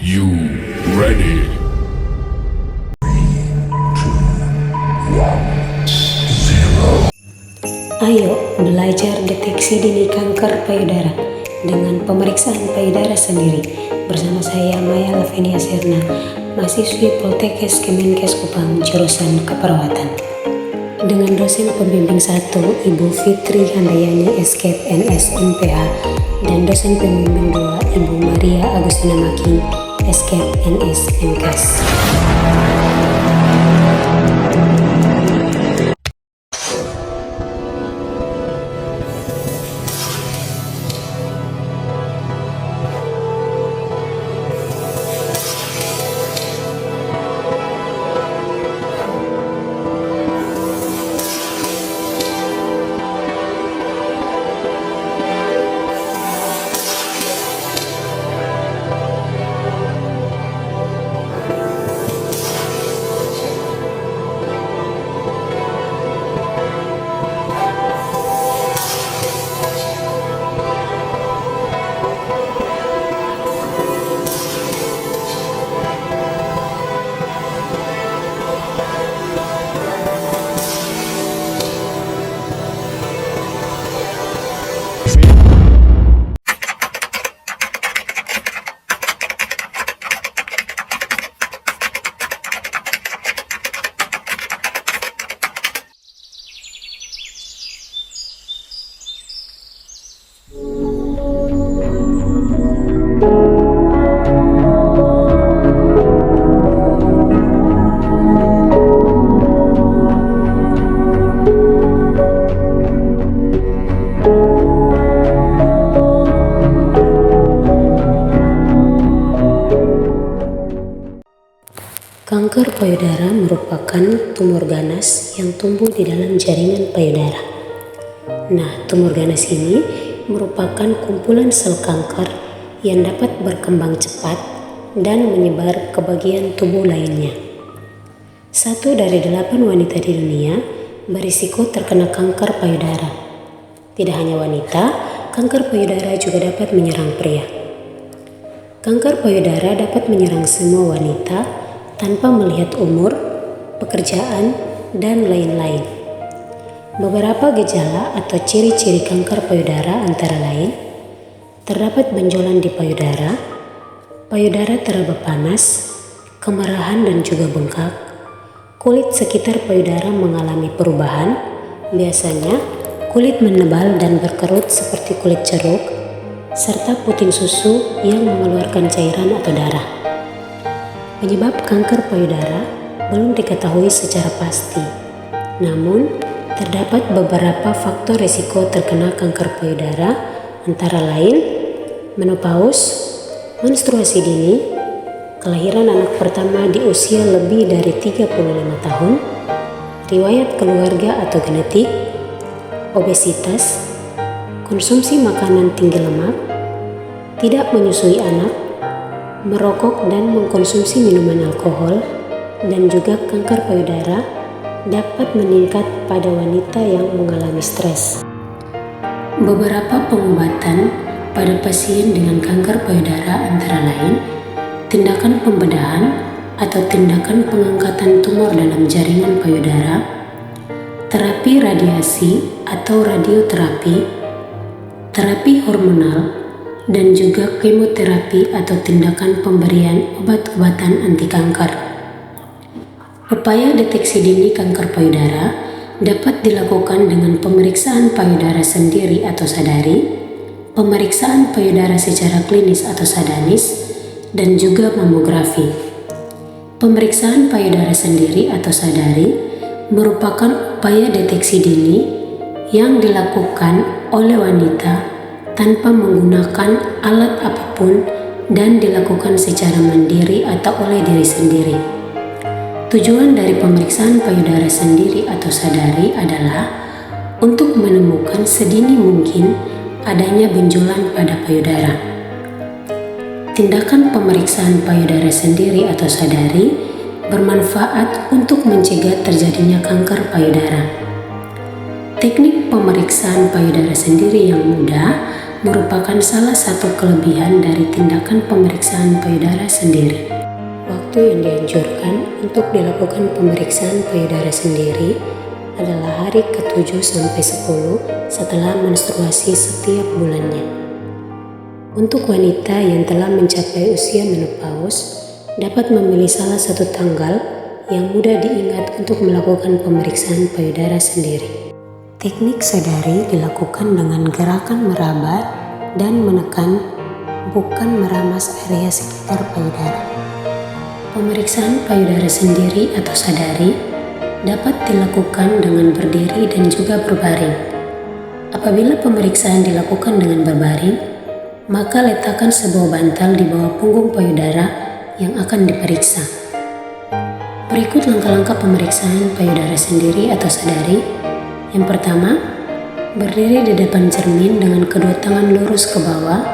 You ready? Ayo belajar deteksi dini kanker payudara dengan pemeriksaan payudara sendiri bersama saya Maya Lavenia Serna, mahasiswi Poltekkes Kemenkes Kupang jurusan Keperawatan. Dengan dosen pembimbing 1 Ibu Fitri Handayani Escape NS MPH dan dosen pembimbing 2 Ibu Maria Agustina Making Escape NS MKes. Kanker payudara merupakan tumor ganas yang tumbuh di dalam jaringan payudara. Nah, tumor ganas ini merupakan kumpulan sel kanker yang dapat berkembang cepat dan menyebar ke bagian tubuh lainnya. 1 dari 8 wanita di dunia berisiko terkena kanker payudara. Tidak hanya wanita, kanker payudara juga dapat menyerang pria. Kanker payudara dapat menyerang semua wanita tanpa melihat umur, pekerjaan, dan lain-lain. Beberapa gejala atau ciri-ciri kanker payudara antara lain, terdapat benjolan di payudara, payudara teraba panas, kemerahan dan juga bengkak, kulit sekitar payudara mengalami perubahan, biasanya kulit menebal dan berkerut seperti kulit jeruk, serta puting susu yang mengeluarkan cairan atau darah. Penyebab kanker payudara belum diketahui secara pasti, namun terdapat beberapa faktor risiko terkena kanker payudara antara lain menopause, menstruasi dini, kelahiran anak pertama di usia lebih dari 35 tahun, riwayat keluarga atau genetik, obesitas, konsumsi makanan tinggi lemak, tidak menyusui anak, merokok dan mengkonsumsi minuman alkohol, dan juga kanker payudara dapat meningkat pada wanita yang mengalami stres. Beberapa pengobatan pada pasien dengan kanker payudara antara lain tindakan pembedahan atau tindakan pengangkatan tumor dalam jaringan payudara, terapi radiasi atau radioterapi, terapi hormonal, dan juga kemoterapi atau tindakan pemberian obat-obatan anti kanker. Upaya deteksi dini kanker payudara dapat dilakukan dengan pemeriksaan payudara sendiri atau sadari, pemeriksaan payudara secara klinis atau sadanis, dan juga mamografi. Pemeriksaan payudara sendiri atau sadari merupakan upaya deteksi dini yang dilakukan oleh wanita tanpa menggunakan alat apapun dan dilakukan secara mandiri atau oleh diri sendiri. Tujuan dari pemeriksaan payudara sendiri atau sadari adalah untuk menemukan sedini mungkin adanya benjolan pada payudara. Tindakan pemeriksaan payudara sendiri atau sadari bermanfaat untuk mencegah terjadinya kanker payudara. Teknik pemeriksaan payudara sendiri yang mudah merupakan salah satu kelebihan dari tindakan pemeriksaan payudara sendiri. Waktu yang dianjurkan untuk dilakukan pemeriksaan payudara sendiri adalah hari ke-7 sampai 10 setelah menstruasi setiap bulannya. Untuk wanita yang telah mencapai usia menopause, dapat memilih salah satu tanggal yang mudah diingat untuk melakukan pemeriksaan payudara sendiri. Teknik sadari dilakukan dengan gerakan meraba dan menekan, bukan meramas area sekitar payudara. Pemeriksaan payudara sendiri atau sadari dapat dilakukan dengan berdiri dan juga berbaring. Apabila pemeriksaan dilakukan dengan berbaring, maka letakkan sebuah bantal di bawah punggung payudara yang akan diperiksa. Berikut langkah-langkah pemeriksaan payudara sendiri atau sadari. Yang pertama, berdiri di depan cermin dengan kedua tangan lurus ke bawah.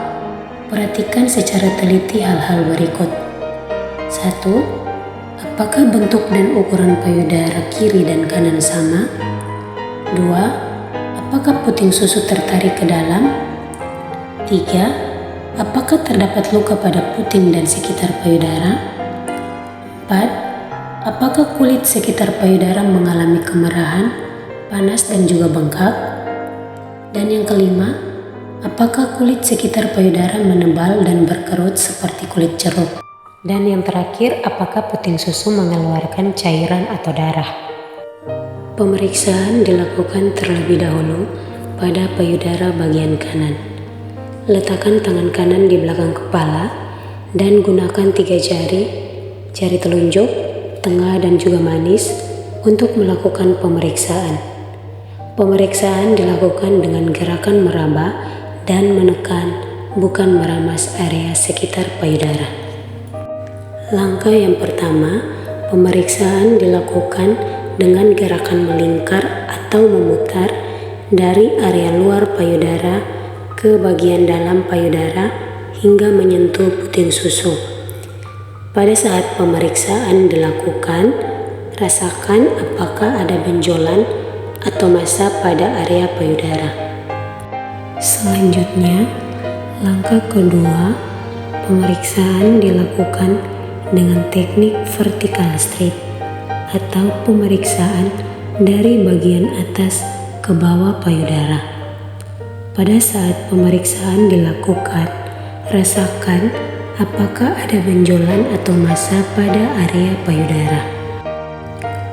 Perhatikan secara teliti hal-hal berikut. 1. Apakah bentuk dan ukuran payudara kiri dan kanan sama? 2. Apakah puting susu tertarik ke dalam? 3. Apakah terdapat luka pada puting dan sekitar payudara? 4. Apakah kulit sekitar payudara mengalami kemerahan, panas dan juga bengkak? Dan yang kelima, apakah kulit sekitar payudara menebal dan berkerut seperti kulit jeruk? Dan yang terakhir, apakah puting susu mengeluarkan cairan atau darah? Pemeriksaan dilakukan terlebih dahulu pada payudara bagian kanan. Letakkan tangan kanan di belakang kepala dan gunakan 3 jari telunjuk, tengah dan juga manis untuk melakukan pemeriksaan. Pemeriksaan dilakukan dengan gerakan meraba dan menekan, bukan meramas area sekitar payudara. Langkah yang pertama, pemeriksaan dilakukan dengan gerakan melingkar atau memutar dari area luar payudara ke bagian dalam payudara hingga menyentuh puting susu. Pada saat pemeriksaan dilakukan, rasakan apakah ada benjolan atau massa pada area payudara. Selanjutnya, langkah kedua, pemeriksaan dilakukan dengan teknik vertical strip atau pemeriksaan dari bagian atas ke bawah payudara. Pada saat pemeriksaan dilakukan, rasakan apakah ada benjolan atau massa pada area payudara.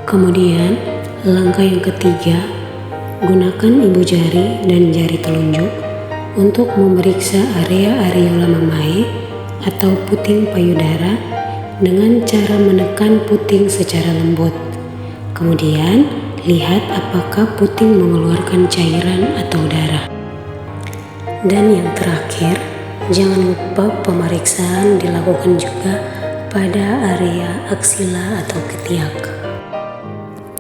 Kemudian, langkah yang ketiga, gunakan ibu jari dan jari telunjuk untuk memeriksa area areola mamae atau puting payudara dengan cara menekan puting secara lembut. Kemudian, lihat apakah puting mengeluarkan cairan atau darah. Dan yang terakhir, jangan lupa pemeriksaan dilakukan juga pada area aksila atau ketiak.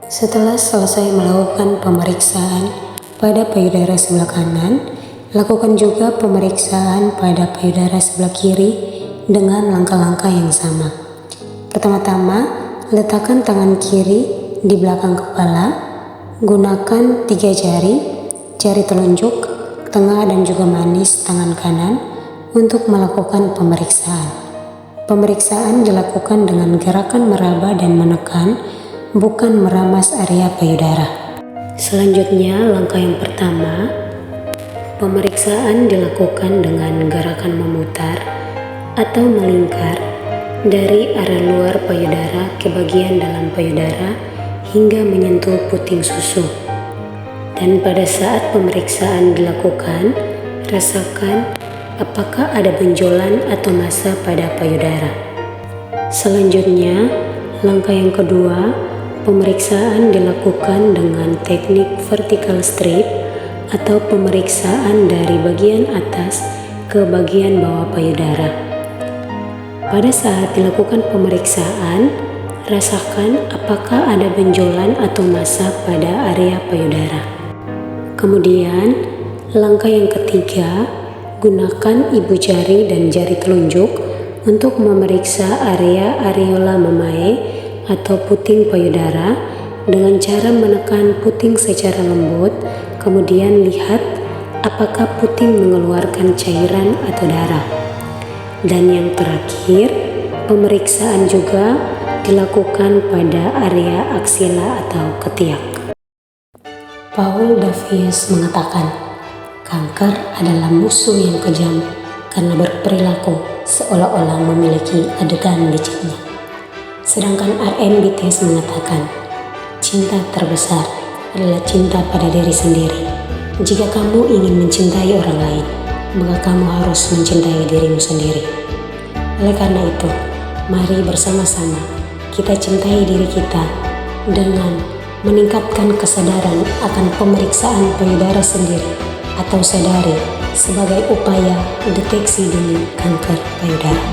Setelah selesai melakukan pemeriksaan pada payudara sebelah kanan, lakukan juga pemeriksaan pada payudara sebelah kiri dengan langkah-langkah yang sama. Pertama-tama, letakkan tangan kiri di belakang kepala, gunakan 3 jari telunjuk, tengah dan juga manis tangan kanan untuk melakukan pemeriksaan. Pemeriksaan dilakukan dengan gerakan meraba dan menekan, bukan meramas area payudara. Selanjutnya, langkah yang pertama, pemeriksaan dilakukan dengan gerakan memutar atau melingkar dari area luar payudara ke bagian dalam payudara hingga menyentuh puting susu. Dan pada saat pemeriksaan dilakukan, rasakan apakah ada benjolan atau massa pada payudara. Selanjutnya, langkah yang kedua, pemeriksaan dilakukan dengan teknik vertical strip atau pemeriksaan dari bagian atas ke bagian bawah payudara. Pada saat dilakukan pemeriksaan, rasakan apakah ada benjolan atau massa pada area payudara. Kemudian, langkah yang ketiga, gunakan ibu jari dan jari telunjuk untuk memeriksa area areola mamae atau puting payudara dengan cara menekan puting secara lembut, kemudian lihat apakah puting mengeluarkan cairan atau darah. Dan yang terakhir, pemeriksaan juga dilakukan pada area aksila atau ketiak. Paul Davies mengatakan, kanker adalah musuh yang kejam karena berperilaku seolah-olah memiliki adegan liciknya. Sedangkan R.M. Bitties mengatakan, cinta terbesar adalah cinta pada diri sendiri. Jika kamu ingin mencintai orang lain, maka kamu harus mencintai dirimu sendiri. Oleh karena itu, mari bersama-sama kita cintai diri kita dengan meningkatkan kesadaran akan pemeriksaan payudara sendiri atau sadari sebagai upaya deteksi dini kanker payudara.